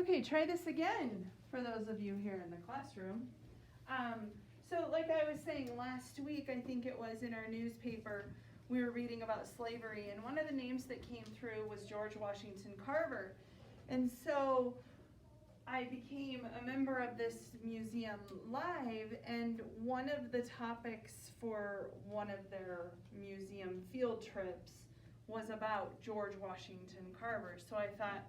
Okay, try this again for those of you here in the classroom. So like I was saying last week, I think it was in our newspaper, we were reading about slavery, and one of the names that came through was George Washington Carver. And so I became a member of this museum live, and one of the topics for one of their museum field trips was about George Washington Carver. So I thought,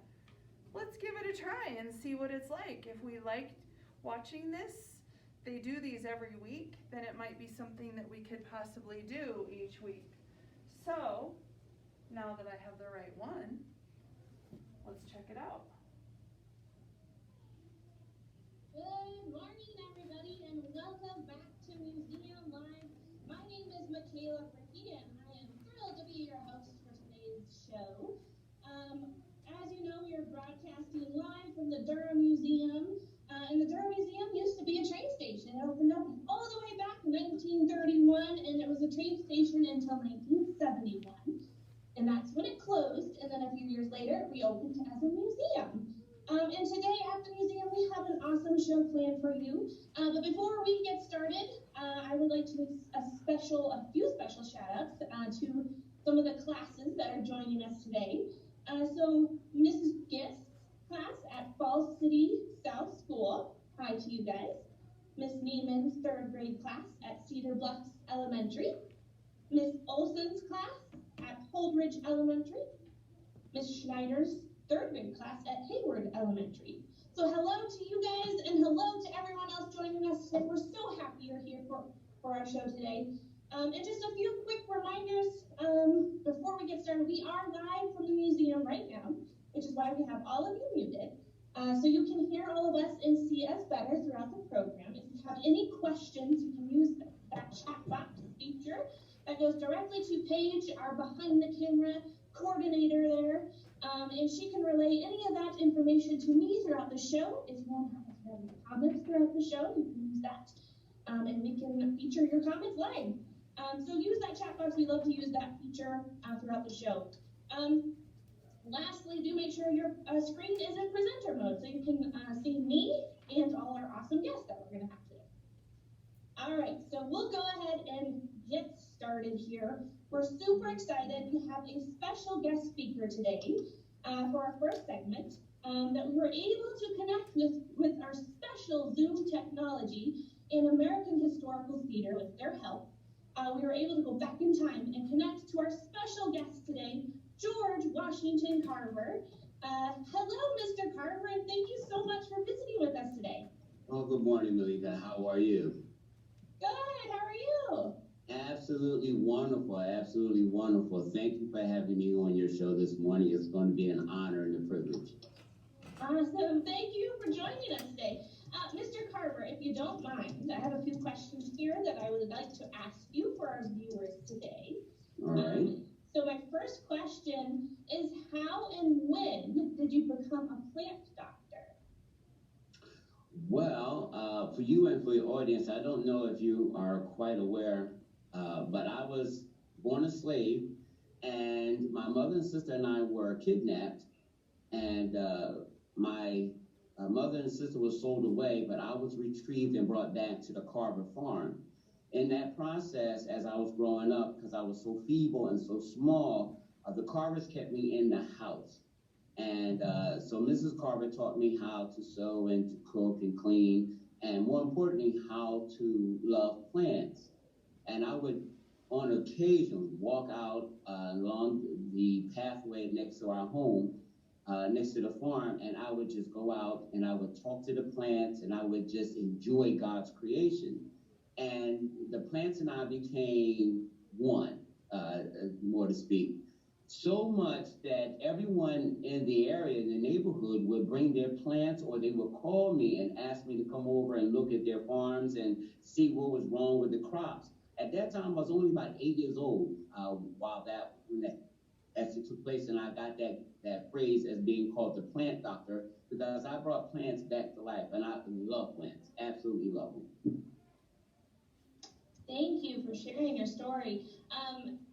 let's give it a try and see what it's like. If we liked watching this, they do these every week, then it might be something that we could possibly do each week. So, now that I have the right one, let's check it out. Good morning, everybody, and welcome back to Museum Live. My name is Michaela Ricky, and I am thrilled to be your host for today's show. As you know, we are broadcasting live from the Durham Museum, and the Durham Museum used to be a train station. It opened up all the way back in 1931, and it was a train station until 1971, and that's when it closed, and then a few years later, it reopened as a museum. And today at the museum, we have an awesome show planned for you. But before we get started, I would like to make a few special shout outs to some of the classes that are joining us today. So Mrs. Gist's class at Falls City South School, hi to you guys. Miss Neiman's third grade class at Cedar Bluffs Elementary. Miss Olson's class at Holdridge Elementary. Miss Schneider's third grade class at Hayward Elementary. So hello to you guys, and hello to everyone else joining us today. We're so happy you're here for our show today. And just a few quick reminders before we get started. We are live from the museum right now, which is why we have all of you muted. So you can hear all of us and see us better throughout the program. If you have any questions, you can use that chat box feature that goes directly to Paige, our behind the camera coordinator there. And she can relay any of that information to me throughout the show. If you want to have any comments throughout the show, you can use that, and we can feature your comments live. So use that chat box. We love to use that feature throughout the show. Lastly, do make sure your screen is in presenter mode so you can see me and all our awesome guests that we're going to have today. All right, so we'll go ahead and get started here. We're super excited. We have a special guest speaker today for our first segment that we were able to connect with our special Zoom technology in American Historical Theater with their help. We were able to go back in time and connect to our special guest today, George Washington Carver. Hello, Mr. Carver, and thank you so much for visiting with us today. Oh, good morning, Malika. How are you? Good. How are you? Absolutely wonderful. Absolutely wonderful. Thank you for having me on your show this morning. It's going to be an honor and a privilege. Awesome. Thank you for joining us today. Mr. Carver, if you don't mind, I have a few questions here that I would like to ask you for our viewers today. All right. So my first question is, how and when did you become a plant doctor? Well, for you and for your audience, I don't know if you are quite aware, but I was born a slave, and my mother and sister and I were kidnapped, and my mother and sister were sold away, but I was retrieved and brought back to the Carver farm. In that process, as I was growing up, because I was so feeble and so small, the Carvers kept me in the house. And so Mrs. Carver taught me how to sew and to cook and clean, and more importantly, how to love plants. And I would, on occasion, walk out along the pathway next to our home, next to the farm, and I would just go out and I would talk to the plants, and I would just enjoy God's creation. And the plants and I became one, more to speak. So much that everyone in the area, in the neighborhood, would bring their plants, or they would call me and ask me to come over and look at their farms and see what was wrong with the crops. At that time, I was only about 8 years old when that actually took place, and I got that phrase as being called the plant doctor, because I brought plants back to life, and I love plants, absolutely love them. Thank you for sharing your story.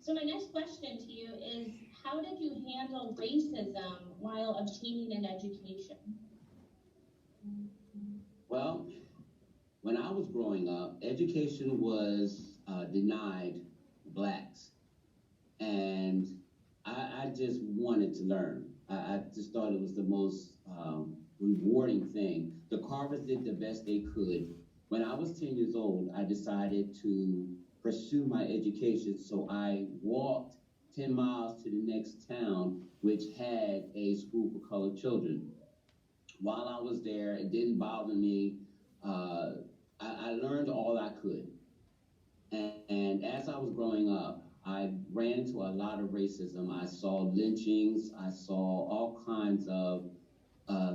So my next question to you is, how did you handle racism while obtaining an education? Well, when I was growing up, education was denied blacks, and I just wanted to learn. I just thought it was the most rewarding thing. The Carvers did the best they could. When I was 10 years old, I decided to pursue my education, so I walked 10 miles to the next town, which had a school for colored children. While I was there, it didn't bother me. Uh, I learned all I could. And as I was growing up, I ran into a lot of racism. I saw lynchings. I saw all kinds of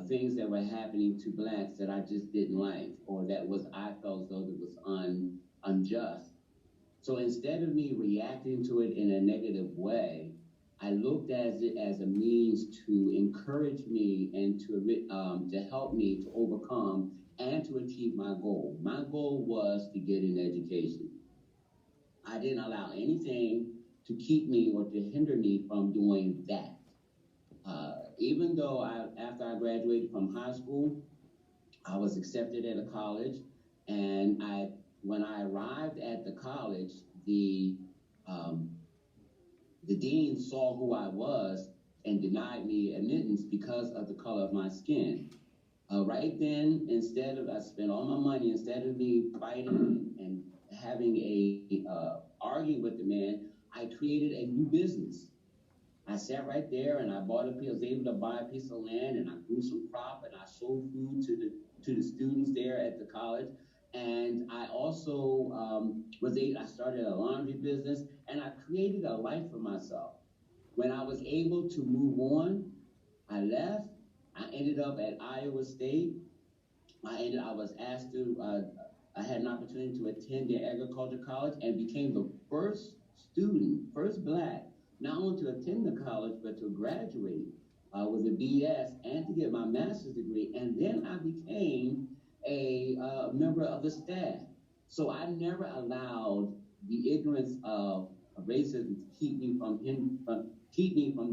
things that were happening to blacks that I just didn't like, or that was I felt as though it was unjust. So instead of me reacting to it in a negative way, I looked at it as a means to encourage me and to help me to overcome and to achieve my goal. My goal was to get an education. I didn't allow anything to keep me or to hinder me from doing that. Even though after I graduated from high school, I was accepted at a college, and when I arrived at the college, the um, the dean saw who I was and denied me admittance because of the color of my skin. Right then, instead of I spent all my money, instead of me fighting and having a arguing with the man, I created a new business. I sat right there and I was able to buy a piece of land, and I grew some crop, and I sold food to the students there at the college. And I also I started a laundry business, and I created a life for myself. When I was able to move on, I left. I ended up at Iowa State. I was asked to, I had an opportunity to attend their agriculture college and became the first student, first black, not only to attend the college, but to graduate with a BS and to get my master's degree. And then I became a member of the staff. So I never allowed the ignorance of racism to keep me from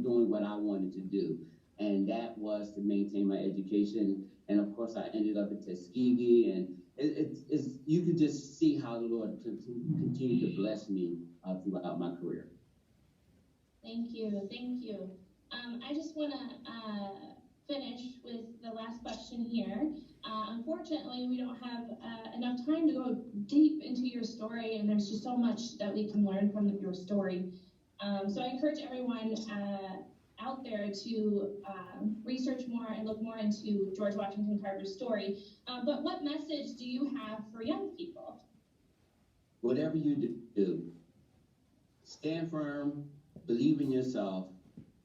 doing what I wanted to do, and that was to maintain my education. And of course, I ended up at Tuskegee, and it's you can just see how the Lord continued to bless me throughout my career. Thank you, thank you. I just want to finish with the last question here. Unfortunately, we don't have enough time to go deep into your story, and there's just so much that we can learn from your story. So I encourage everyone out there to research more and look more into George Washington Carver's story. But what message do you have for young people? Whatever you do, stand firm, believe in yourself,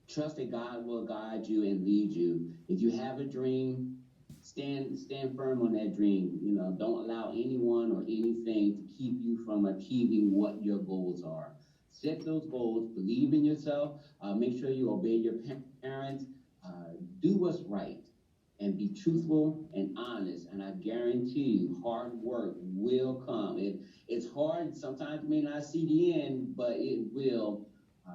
trust that God will guide you and lead you. If you have a dream, stand firm on that dream. You know, don't allow anyone or anything to keep you from achieving what your goals are. Set those goals, believe in yourself, make sure you obey your parents, do what's right, and be truthful and honest. And I guarantee you, hard work will come. It's hard. Sometimes you may not see the end, but it will.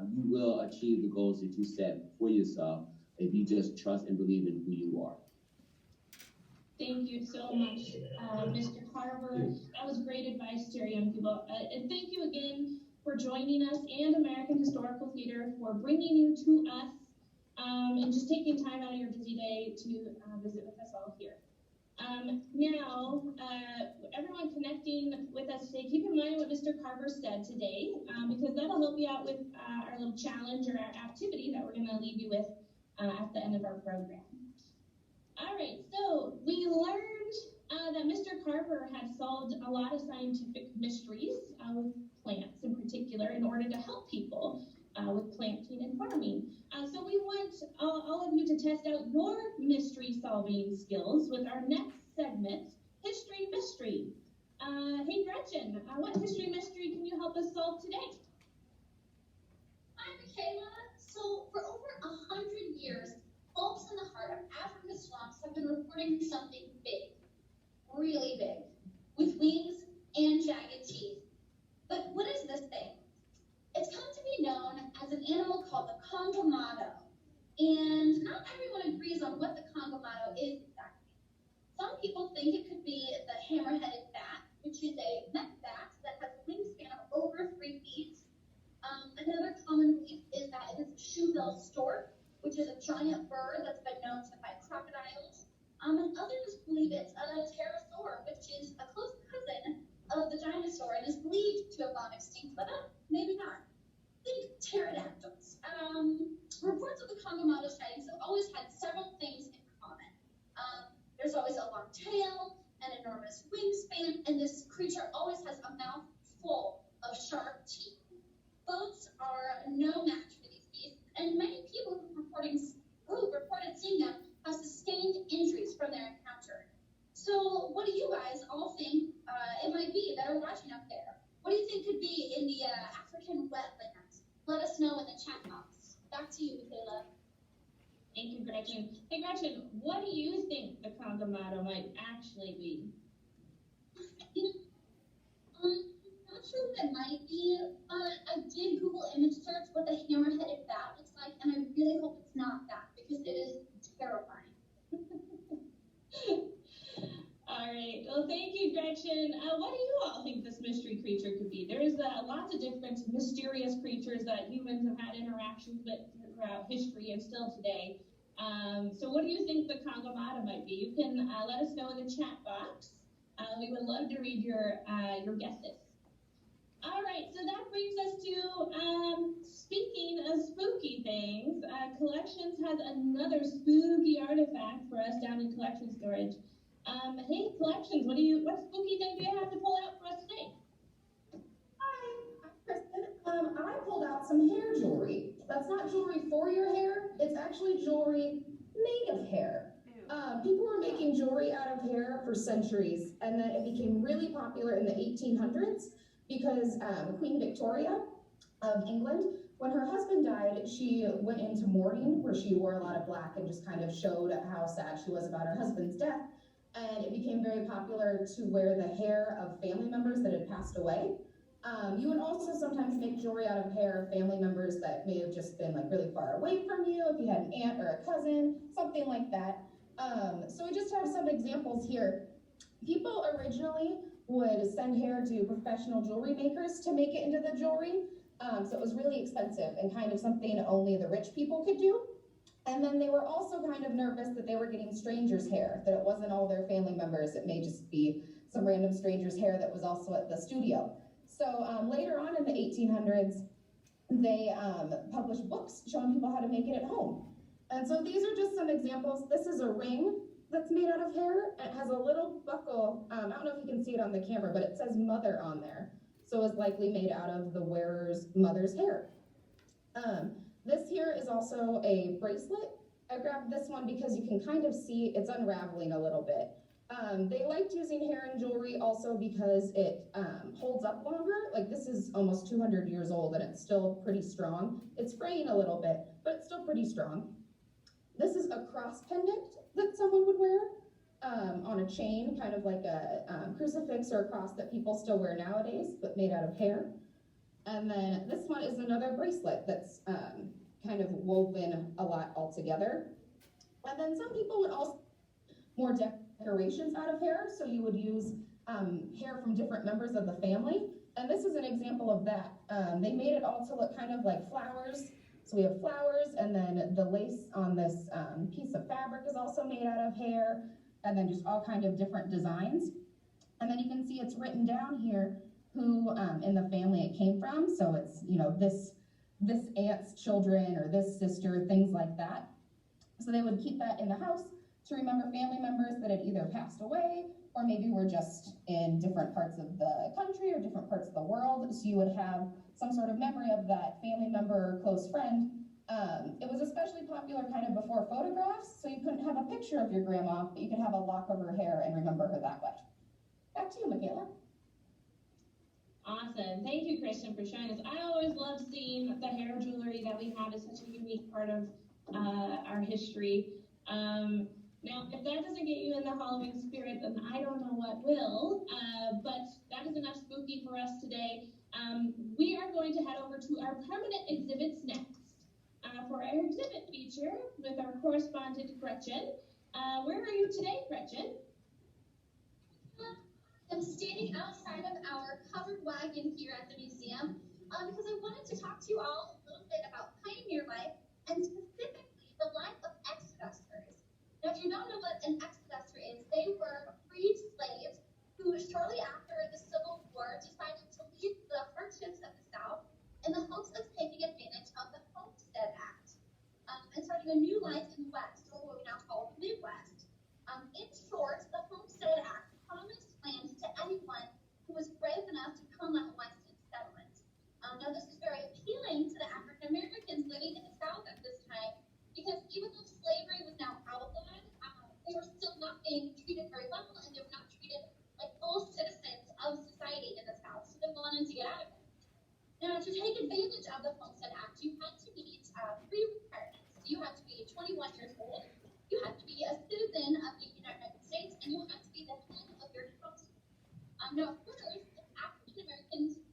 You will achieve the goals that you set for yourself if you just trust and believe in who you are. Thank you so much, Mr. Carver. That was great advice to our young people. And thank you again for joining us, and American Historical Theater for bringing you to us and just taking time out of your busy day to visit with us all here. Now, everyone connecting with us today, keep in mind what Mr. Carver said today, because that'll help you out with our little challenge or our activity that we're going to leave you with at the end of our program. All right, so we learned that Mr. Carver had solved a lot of scientific mysteries with plants in particular in order to help people with planting and farming. So we want all of you to test out your mystery solving skills with our next segment, History Mystery. Hey Gretchen, what history mystery can you help us solve today? Hi Michaela. So for over 100 years, folks in the heart of African swamps have been reporting something big, really big, with wings and jagged teeth. But what is this thing? It's come to be known as an animal called the Congomado. And not everyone agrees on what the Congomado is exactly. Some people think it could be the hammer-headed bat, which is a mech bat that has a wingspan of over 3 feet. Another common belief is that it is a shoe-bill stork, which is a giant bird that's been known to fight crocodiles. And others believe it's a pterosaur, which is a close cousin of the dinosaur and is believed to have gone extinct, but maybe not. Think pterodactyls. Reports of the Congamado sightings have always had several things in common. There's always a long tail, an enormous wingspan, and this creature always has a mouth full of sharp teeth. Boats are no match for these beasts, and many people who reported seeing them have sustained injuries from their encounter. So, what do you guys all think it might be that are watching up there? What do you think could be in the African wetlands? Let us know in the chat box. Back to you, Michaela. Thank you, Gretchen. Hey, Gretchen, what do you think the Congamado might actually be? Not sure what it might be, but I did Google image search what the hammer-headed bat looks like, and I really hope it's not that, because it is terrifying. All right. Well, thank you, Gretchen. What do you all think this mystery creature could be? There's lots of different mysterious creatures that humans have had interactions with throughout history and still today. So what do you think the Congamado might be? You can let us know in the chat box. We would love to read your guesses. All right, so that brings us to, speaking of spooky things, Collections has another spooky artifact for us down in collection storage. Hey, Collections, what spooky thing do you have to pull out for us today? Hi, I'm Kristen. I pulled out some hair jewelry. That's not jewelry for your hair, it's actually jewelry made of hair. People were making jewelry out of hair for centuries, and then it became really popular in the 1800s because Queen Victoria of England, when her husband died, she went into mourning where she wore a lot of black and just kind of showed how sad she was about her husband's death. And it became very popular to wear the hair of family members that had passed away. You would also sometimes make jewelry out of hair of family members that may have just been like really far away from you, if you had an aunt or a cousin, something like that. So we just have some examples here. People originally would send hair to professional jewelry makers to make it into the jewelry. So it was really expensive and kind of something only the rich people could do. And then they were also kind of nervous that they were getting strangers' hair, that it wasn't all their family members. It may just be some random stranger's hair that was also at the studio. So later on in the 1800s, they published books showing people how to make it at home. And so these are just some examples. This is a ring that's made out of hair. It has a little buckle. I don't know if you can see it on the camera, but it says mother on there. So it's likely made out of the wearer's mother's hair. This here is also a bracelet. I grabbed this one because you can kind of see it's unraveling a little bit. They liked using hair in jewelry also because it holds up longer. Like this is almost 200 years old and it's still pretty strong. It's fraying a little bit, but it's still pretty strong. This is a cross pendant that someone would wear on a chain, kind of like a crucifix or a cross that people still wear nowadays, but made out of hair. And then this one is another bracelet that's kind of woven a lot all together. And then some people would also more decorations out of hair. So you would use hair from different members of the family. And this is an example of that. They made it all to look kind of like flowers. So we have flowers, and then the lace on this piece of fabric is also made out of hair, and then just all kind of different designs. And then you can see it's written down here who in the family it came from. So it's, you know, this aunt's children or this sister, things like that. So they would keep that in the house to remember family members that had either passed away or maybe were just in different parts of the country or different parts of the world. So you would have some sort of memory of that family member or close friend. It was especially popular kind of before photographs, so you couldn't have a picture of your grandma, but you could have a lock of her hair and remember her that way. Back to you, Michaela. Awesome. Thank you, Christian, for showing us. I always love seeing the hair jewelry that we have. It's such a unique part of our history. Now, if that doesn't get you in the Halloween spirit, then I don't know what will, but that is enough spooky for us today. We are going to head over to our permanent exhibits next. For our exhibit feature with our correspondent, Gretchen. Where are you today, Gretchen? I'm standing outside of our covered wagon here at the museum because I wanted to talk to you all a little bit about pioneer life and specifically the life of exodusters. Now, if you don't know what an exodustor is, they were freed slaves who, shortly after the Civil War, decided to leave the hardships of the South in the hopes of taking advantage of the Homestead Act and starting a new life in the West, or what we now call the Midwest. In short, the Homestead Act promised land to anyone who was brave enough to come on a Western settlement. Now, this is very appealing to the African Americans living in the South at this time because even though slavery was now outlawed, they were still not being treated very well, and they were not treated like full citizens of society in the South, so they wanted to get out of it. Now, to take advantage of the Homestead Act, you had to meet 3 requirements. You had to be 21 years old, you had to be a citizen of the United States, and you had to be the head of your household. Now, first, African Americans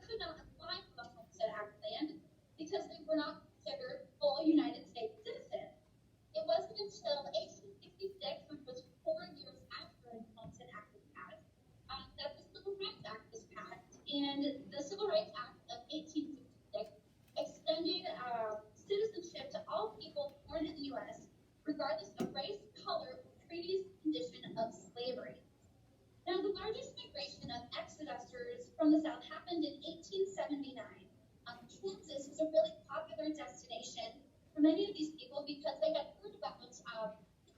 could not apply for the Homestead Act land because they were not considered full United States citizens. It wasn't until 1866, which was 4 years after the Homestead Act was passed, that the Civil Rights Act was passed. And the Civil Rights Act of 1866 extended citizenship to all people born in the U.S., regardless of race, color, or previous condition of slavery. Now, the largest migration of exodusters from the South happened in 1879. Kansas was a really popular destination for many of these people because they had heard about the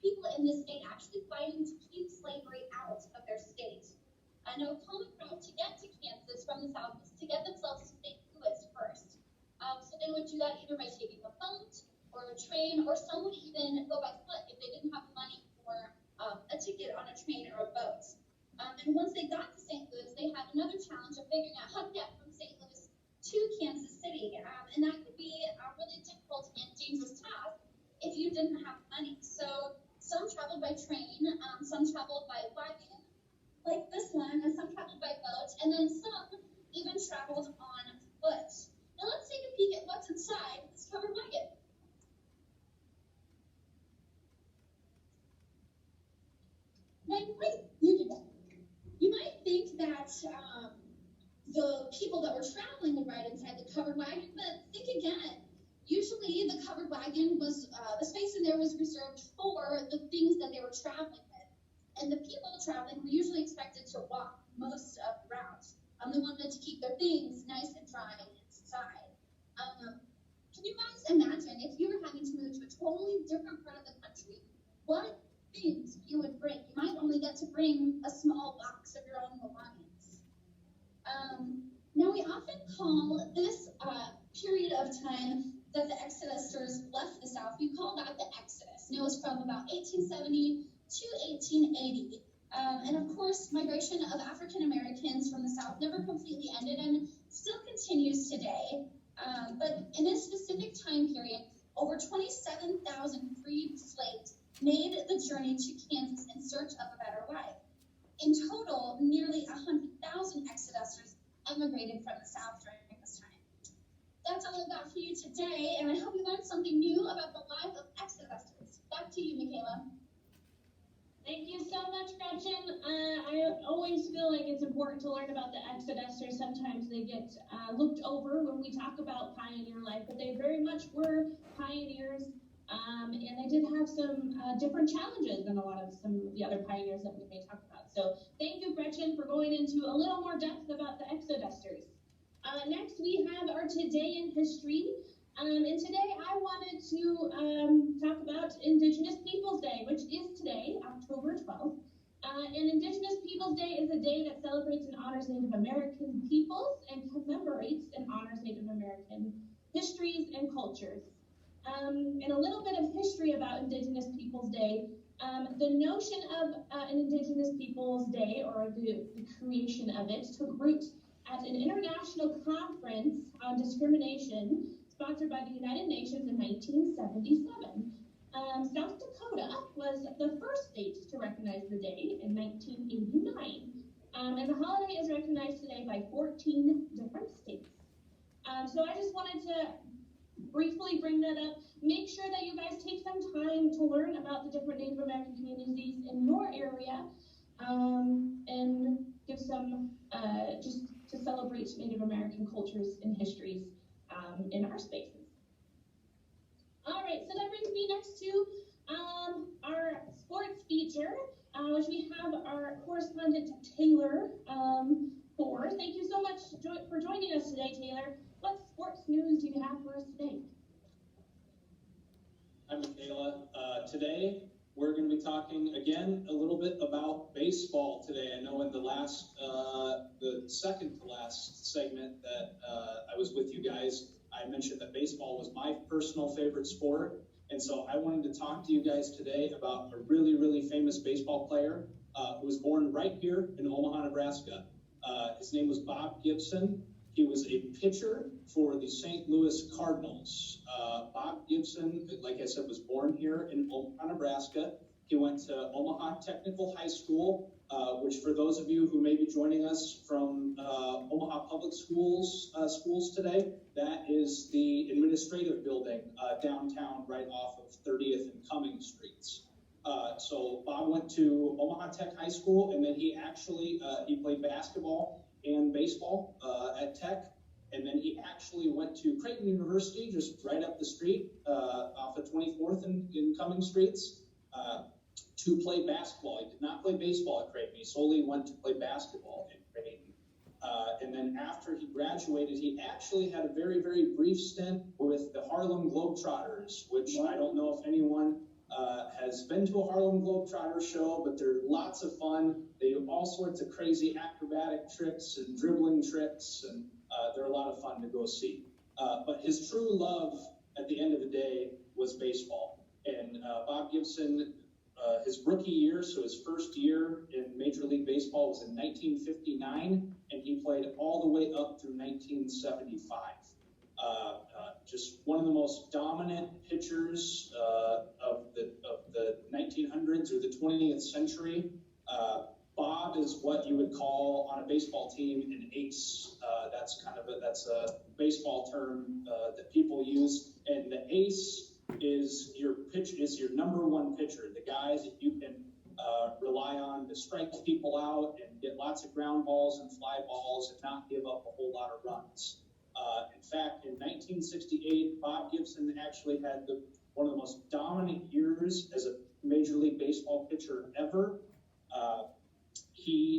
people in this state actually fighting to keep slavery out of their state. Now, a common route to get to Kansas from the South was to get themselves to St. Louis first. So they would do that either by taking a boat or a train, or some would even go by foot if they didn't have money for a ticket on a train or a boat. And once they got to St. Louis, they had another challenge of figuring out how to get from St. Louis to Kansas City. And that could be a really difficult and dangerous task if you didn't have money. So some traveled by train, some traveled by wagon, like this one, and some traveled by boat, and then some even traveled on foot. Now let's take a peek at what's inside this covered wagon. Now you might think that the people that were traveling would ride inside the covered wagon, but think again. Usually the covered wagon was, the space in there was reserved for the things that they were traveling with. And the people traveling were usually expected to walk most of the route. They wanted to keep their things nice and dry inside. Can you guys imagine if you were having to move to a totally different part of the country, what things you would bring? You might only get to bring a small box of your own belongings. Now, we often call this period of time that the exodusters left the South, we call that the Exodus. And it was from about 1870 to 1880. And of course, migration of African Americans from the South never completely ended and still continues today. But in this specific time period, over 27,000 freed slaves made the journey to Kansas in search of a better life. In total, nearly 100,000 exodusters emigrated from the South during this time. That's all I've got for you today, and I hope you learned something new about the life of exodusters. Back to you, Michaela. Thank you so much, Gretchen. I always feel like it's important to learn about the exodusters. Sometimes they get looked over when we talk about pioneer life, but they very much were pioneers, and they did have some different challenges than some of the other pioneers that we may talk about. So thank you, Gretchen, for going into a little more depth about the exodusters. Next, we have our Today in History. And today I wanted to talk about Indigenous Peoples Day, which is today, October 12th. And Indigenous Peoples Day is a day that celebrates and honors Native American peoples and commemorates and honors Native American histories and cultures. And a little bit of history about Indigenous Peoples Day. The notion of an Indigenous Peoples Day, or the creation of it, took root at an international conference on discrimination sponsored by the United Nations in 1977. South Dakota was the first state to recognize the day in 1989. And the holiday is recognized today by 14 different states. So I just wanted to briefly bring that up. Make sure that you guys take some time to learn about the different Native American communities in your area. and give some just to celebrate Native American cultures and histories in our spaces. All right, so that brings me next to our sports feature, which we have our correspondent Taylor for. Thank you so much for joining us today, Taylor. What sports news do you have for us today? Hi, Michaela. Today, we're going to be talking again a little bit about baseball today. I know in the second to last segment that I was with you guys, I mentioned that baseball was my personal favorite sport. And so I wanted to talk to you guys today about a really, really famous baseball player who was born right here in Omaha, Nebraska. His name was Bob Gibson. He was a pitcher for the St. Louis Cardinals. Bob Gibson, like I said, was born here in Omaha, Nebraska. He went to Omaha Technical High School, which for those of you who may be joining us from Omaha Public Schools today, that is the administrative building downtown right off of 30th and Cummings Streets. So Bob went to Omaha Tech High School, and then he actually he played basketball and baseball at Tech, and then he actually went to Creighton University, just right up the street off of 24th and Cummings Streets, to play basketball. He did not play baseball at Creighton. He solely went to play basketball at Creighton. And then after he graduated, he actually had a very, very brief stint with the Harlem Globetrotters, which I don't know if anyone has been to a Harlem Globetrotters show, but they're lots of fun. They do all sorts of crazy acrobatic tricks and dribbling tricks, and they're a lot of fun to go see. But his true love at the end of the day was baseball. And Bob Gibson, his rookie year, so his first year in Major League Baseball was in 1959, and he played all the way up through 1975. Just one of the most dominant pitchers of the 1900s or the 20th century. Bob is what you would call on a baseball team an ace. That's a baseball term that people use, and the ace is your number one pitcher, the guy that you can rely on to strike people out and get lots of ground balls and fly balls and not give up a whole lot of runs. In fact, in 1968, Bob Gibson actually had one of the most dominant years as a Major League Baseball pitcher ever.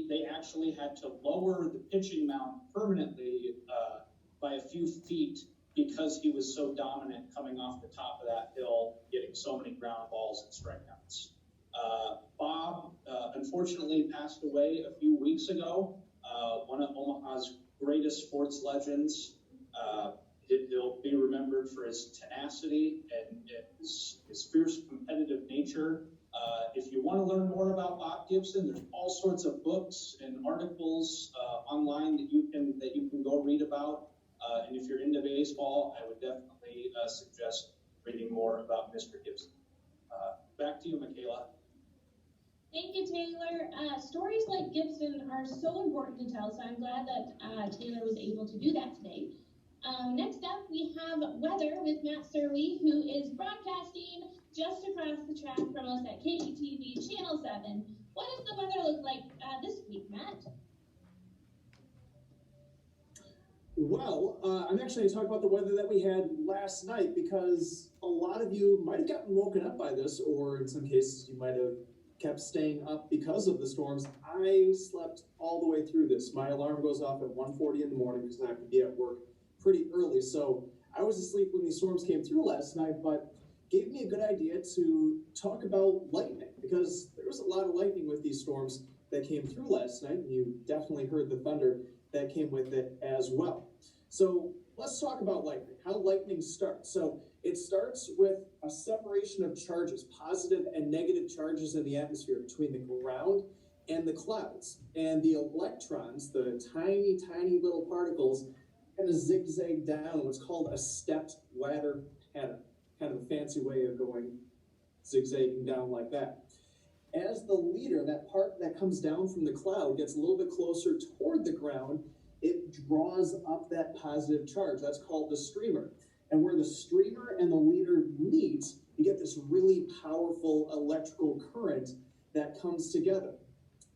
They actually had to lower the pitching mound permanently by a few feet because he was so dominant coming off the top of that hill, getting so many ground balls and strikeouts. Bob unfortunately passed away a few weeks ago. One of Omaha's greatest sports legends. He'll be remembered for his tenacity and his fierce competitive nature. If you want to learn more about Bob Gibson, there's all sorts of books and articles online that you can go read about. And if you're into baseball, I would definitely suggest reading more about Mr. Gibson. Back to you, Michaela. Thank you, Taylor. Stories like Gibson are so important to tell, so I'm glad that Taylor was able to do that today. Next up, we have weather with Matt Surley, who is broadcasting just across the track from us at KGTV Channel 7. What does the weather look like this week, Matt? Well, I'm actually going to talk about the weather that we had last night because a lot of you might have gotten woken up by this, or in some cases you might have kept staying up because of the storms. I slept all the way through this. My alarm goes off at 1:40 in the morning because I have to be at work pretty early. So I was asleep when these storms came through last night, but gave me a good idea to talk about lightning because there was a lot of lightning with these storms that came through last night, and you definitely heard the thunder that came with it as well. So let's talk about lightning, how lightning starts. So it starts with a separation of charges, positive and negative charges in the atmosphere between the ground and the clouds. And the electrons, the tiny, tiny little particles, kind of zigzag down what's called a stepped ladder pattern, kind of a fancy way of going zigzagging down like that. As the leader, that part that comes down from the cloud, gets a little bit closer toward the ground, it draws up that positive charge. That's called the streamer. And where the streamer and the leader meet, you get this really powerful electrical current that comes together.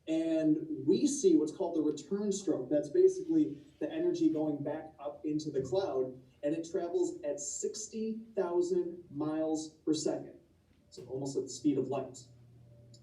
And we see what's called the return stroke. That's basically the energy going back up into the cloud, and it travels at 60,000 miles per second. So almost at the speed of light.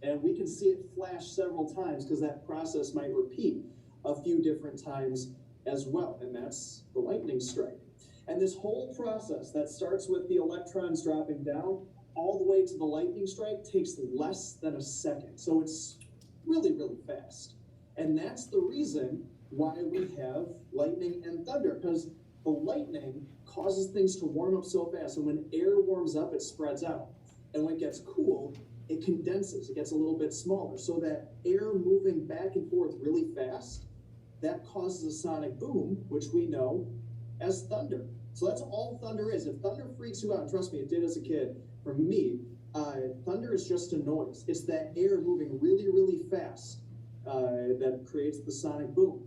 And we can see it flash several times because that process might repeat a few different times as well. And that's the lightning strike. And this whole process that starts with the electrons dropping down all the way to the lightning strike takes less than a second. So it's really, really fast. And that's the reason why we have lightning and thunder, because the lightning causes things to warm up so fast. And when air warms up, it spreads out. And when it gets cool, it condenses, it gets a little bit smaller. So that air moving back and forth really fast, that causes a sonic boom, which we know as thunder. So that's all thunder is. If thunder freaks you out, and trust me, it did as a kid, for me, thunder is just a noise. It's that air moving really, really fast that creates the sonic boom.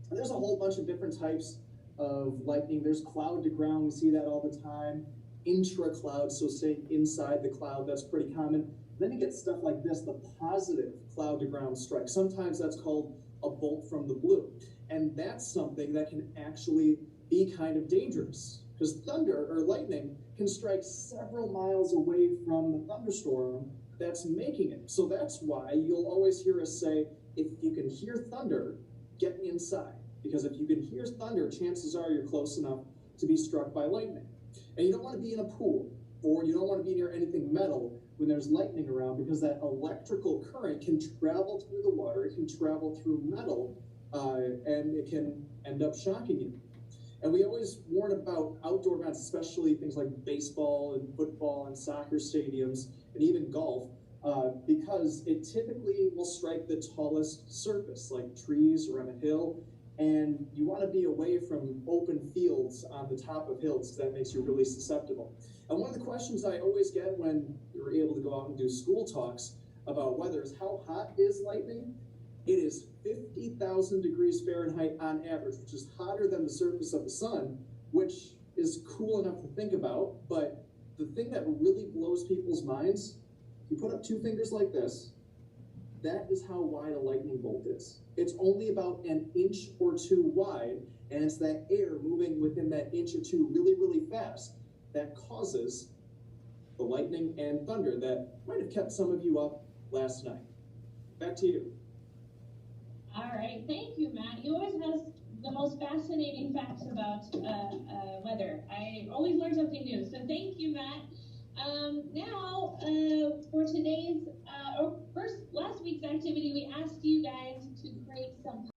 And there's a whole bunch of different types of lightning. There's cloud to ground, we see that all the time. Intra-cloud, so say inside the cloud, that's pretty common. Then you get stuff like this, the positive cloud to ground strike. Sometimes that's called a bolt from the blue. And that's something that can actually be kind of dangerous, because thunder or lightning can strike several miles away from the thunderstorm that's making it. So that's why you'll always hear us say, if you can hear thunder, get inside. Because if you can hear thunder, chances are you're close enough to be struck by lightning. And you don't want to be in a pool, or you don't want to be near anything metal when there's lightning around, because that electrical current can travel through the water, it can travel through metal, and it can end up shocking you. And we always warn about outdoor events, especially things like baseball and football and soccer stadiums, and even golf, because it typically will strike the tallest surface, like trees or on a hill. And you want to be away from open fields on the top of hills, because that makes you really susceptible. And one of the questions I always get when you're able to go out and do school talks about weather is, how hot is lightning? It is 50,000 degrees Fahrenheit on average, which is hotter than the surface of the sun, which is cool enough to think about. But the thing that really blows people's minds, you put up two fingers like this, that is how wide a lightning bolt is. It's only about an inch or two wide, and it's that air moving within that inch or two really, really fast that causes the lightning and thunder that might have kept some of you up last night. Back to you. All right, thank you, Matt. You always have the most fascinating facts about weather. I always learn something new, so thank you, Matt. Now, for today's,